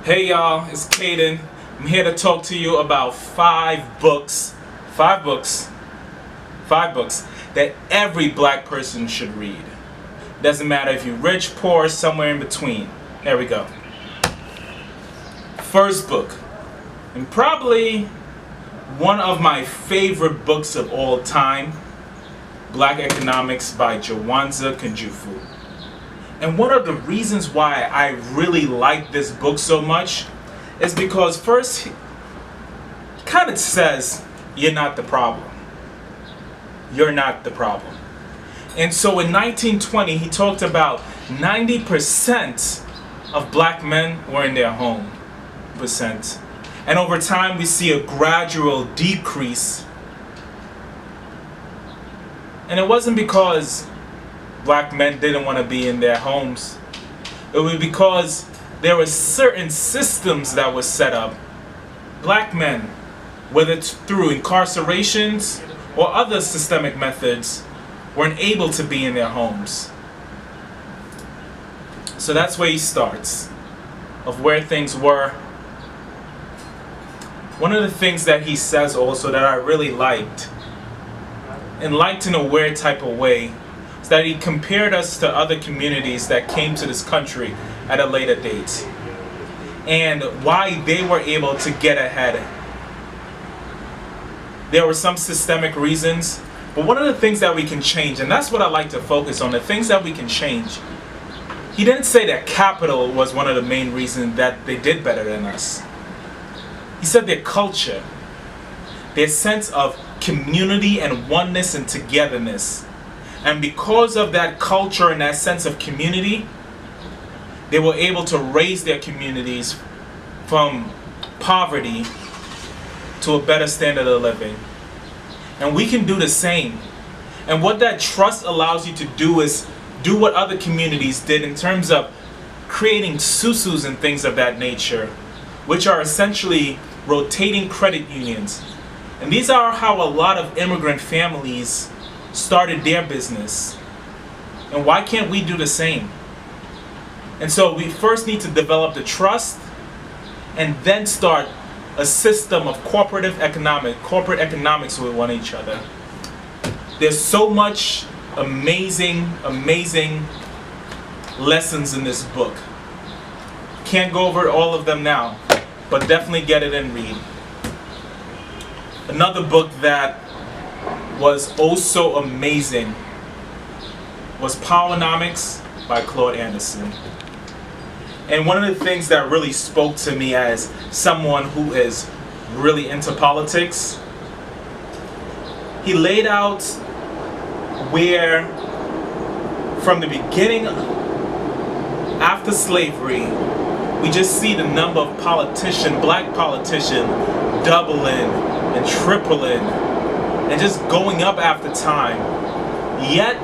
Hey y'all, it's Caden. I'm here to talk to you about five books that every black person should read. Doesn't matter if you're rich, poor, somewhere in between. There we go. First book, and probably one of my favorite books of all time, Black Economics by Jawanza Kunjufu. And one of the reasons why I really like this book so much is because first, he kind of says, you're not the problem. You're not the problem. And so in 1920, he talked about 90% of black men were in their home. And over time, we see a gradual decrease. And it wasn't because black men didn't want to be in their homes. It was because there were certain systems that were set up. Black men, whether it's through incarcerations or other systemic methods, weren't able to be in their homes. So that's where he starts, of where things were. One of the things that he says also that I really liked, and liked in a weird type of way, is that he compared us to other communities that came to this country at a later date and why they were able to get ahead. There were some systemic reasons, but one of the things that we can change, and that's what I like to focus on, the things that we can change. He didn't say that capital was one of the main reasons that they did better than us. He said their culture, their sense of community and oneness and togetherness. And because of that culture and that sense of community, they were able to raise their communities from poverty to a better standard of living. And we can do the same. And what that trust allows you to do is do what other communities did in terms of creating susus and things of that nature, which are essentially rotating credit unions. And these are how a lot of immigrant families started their business. And why can't we do the same? And so we first need to develop the trust and then start a system of corporate economics with one each other. There's so much amazing lessons in this book. Can't go over all of them now, but definitely get it and read. Another book that was also amazing was Paula Namax by Claude Anderson. And one of the things that really spoke to me as someone who is really into politics, he laid out where from the beginning after slavery, we just see the number of black politicians doubling and tripling and just going up after time. Yet,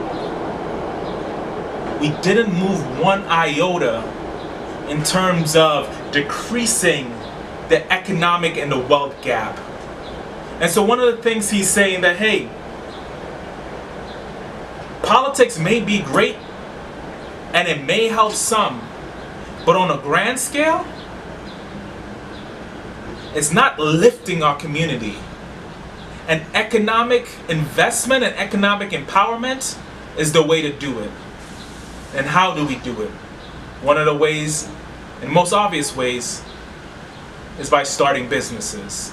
we didn't move one iota in terms of decreasing the economic and the wealth gap. And so one of the things he's saying that, hey, politics may be great and it may help some, but on a grand scale, it's not lifting our community. And economic investment and economic empowerment is the way to do it. And how do we do it? One of the ways, and most obvious ways, is by starting businesses.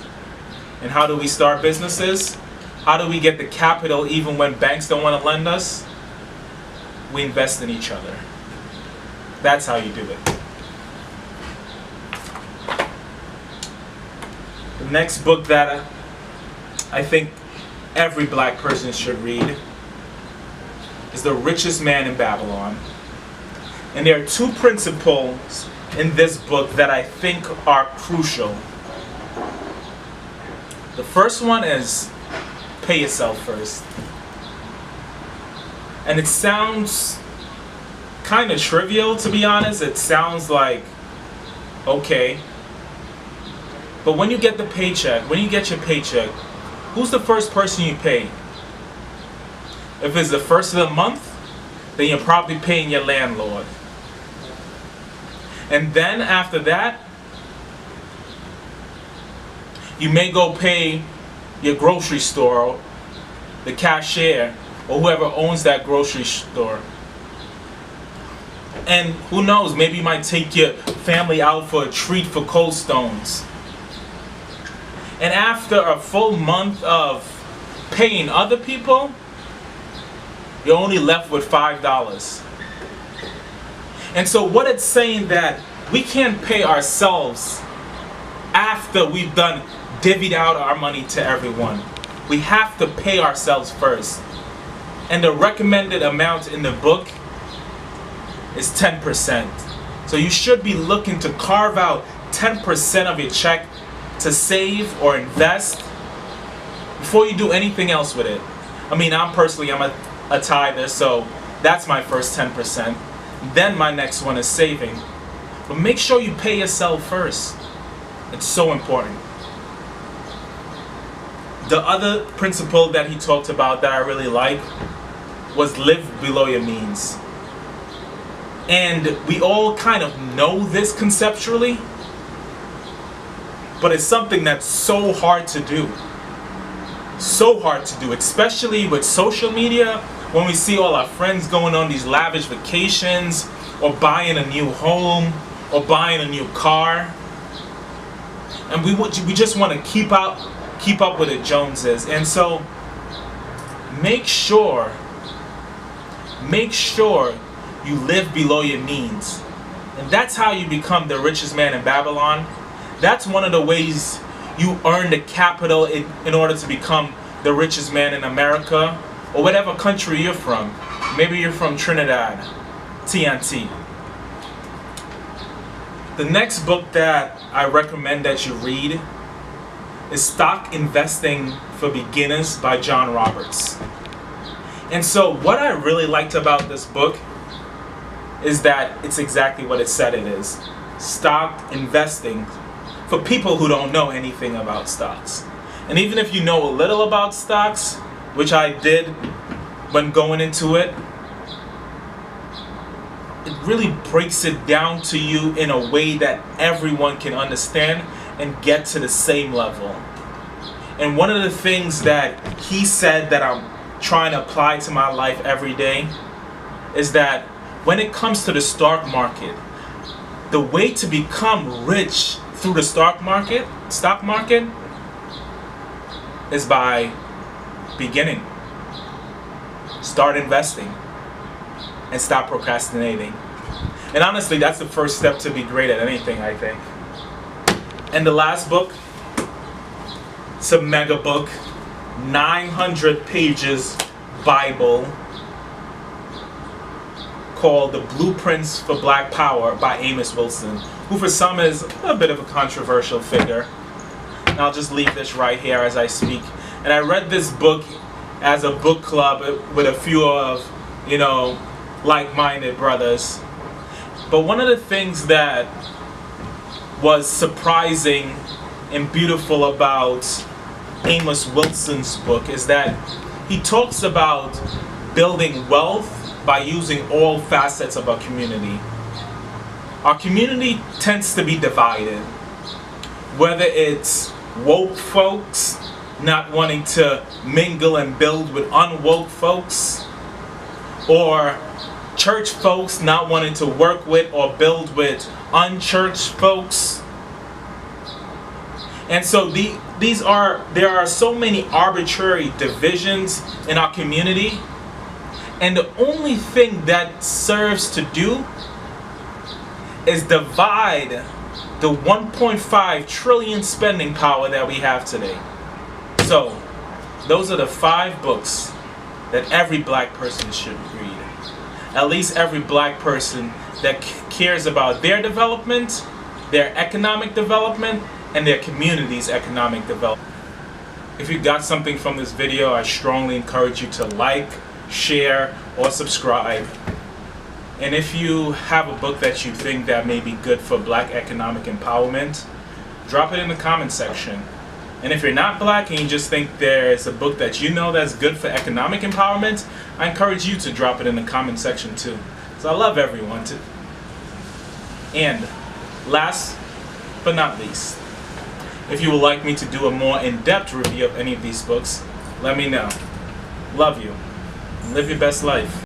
And how do we start businesses? How do we get the capital even when banks don't want to lend us? We invest in each other. That's how you do it. The next book that I think every black person should read is The Richest Man in Babylon. And there are two principles in this book that I think are crucial. The first one is pay yourself first. And it sounds kind of trivial, to be honest. It sounds like, okay. But when you get your paycheck, who's the first person you pay? If it's the first of the month, then you're probably paying your landlord. And then after that, you may go pay your grocery store, the cashier, or whoever owns that grocery store. And who knows, maybe you might take your family out for a treat for Cold Stones. And after a full month of paying other people, you're only left with $5. And so what it's saying that we can't pay ourselves after we've divvied out our money to everyone. We have to pay ourselves first. And the recommended amount in the book is 10%. So you should be looking to carve out 10% of your check to save or invest before you do anything else with it. I mean, I'm a tither, so that's my first 10%. Then my next one is saving. But make sure you pay yourself first. It's so important. The other principle that he talked about that I really like was live below your means. And we all kind of know this conceptually, but it's something that's so hard to do. So hard to do, especially with social media, when we see all our friends going on these lavish vacations, or buying a new home, or buying a new car. And we just want to keep up with the Joneses. And so make sure you live below your means. And that's how you become the richest man in Babylon. That's one of the ways you earn the capital in order to become the richest man in America, or whatever country you're from. Maybe you're from Trinidad, TNT. The next book that I recommend that you read is Stock Investing for Beginners by John Roberts. And so what I really liked about this book is that it's exactly what it said it is. Stock investing for people who don't know anything about stocks. And even if you know a little about stocks, which I did when going into it, it really breaks it down to you in a way that everyone can understand and get to the same level. And one of the things that he said that I'm trying to apply to my life every day is that when it comes to the stock market, the way to become rich through the stock market is by beginning. Start investing and stop procrastinating. And honestly, that's the first step to be great at anything, I think. And the last book, it's a mega book, 900 pages Bible called The Blueprints for Black Power by Amos Wilson, who for some is a bit of a controversial figure. And I'll just leave this right here as I speak. And I read this book as a book club with a few of, like-minded brothers. But one of the things that was surprising and beautiful about Amos Wilson's book is that he talks about building wealth by using all facets of our community. Our community tends to be divided, whether it's woke folks not wanting to mingle and build with unwoke folks, or church folks not wanting to work with or build with unchurched folks. And so there are so many arbitrary divisions in our community, and the only thing that serves to do is divide the 1.5 trillion spending power that we have today. So those are the 5 books that every black person should read. At least every black person that cares about their development, their economic development, and their community's economic development. If you got something from this video, I strongly encourage you to like, share, or subscribe. And if you have a book that you think that may be good for black economic empowerment, drop it in the comment section. And if you're not black and you just think there's a book that you know that's good for economic empowerment, I encourage you to drop it in the comment section too. So I love everyone too. And last but not least, if you would like me to do a more in-depth review of any of these books, let me know. Love you. Live your best life.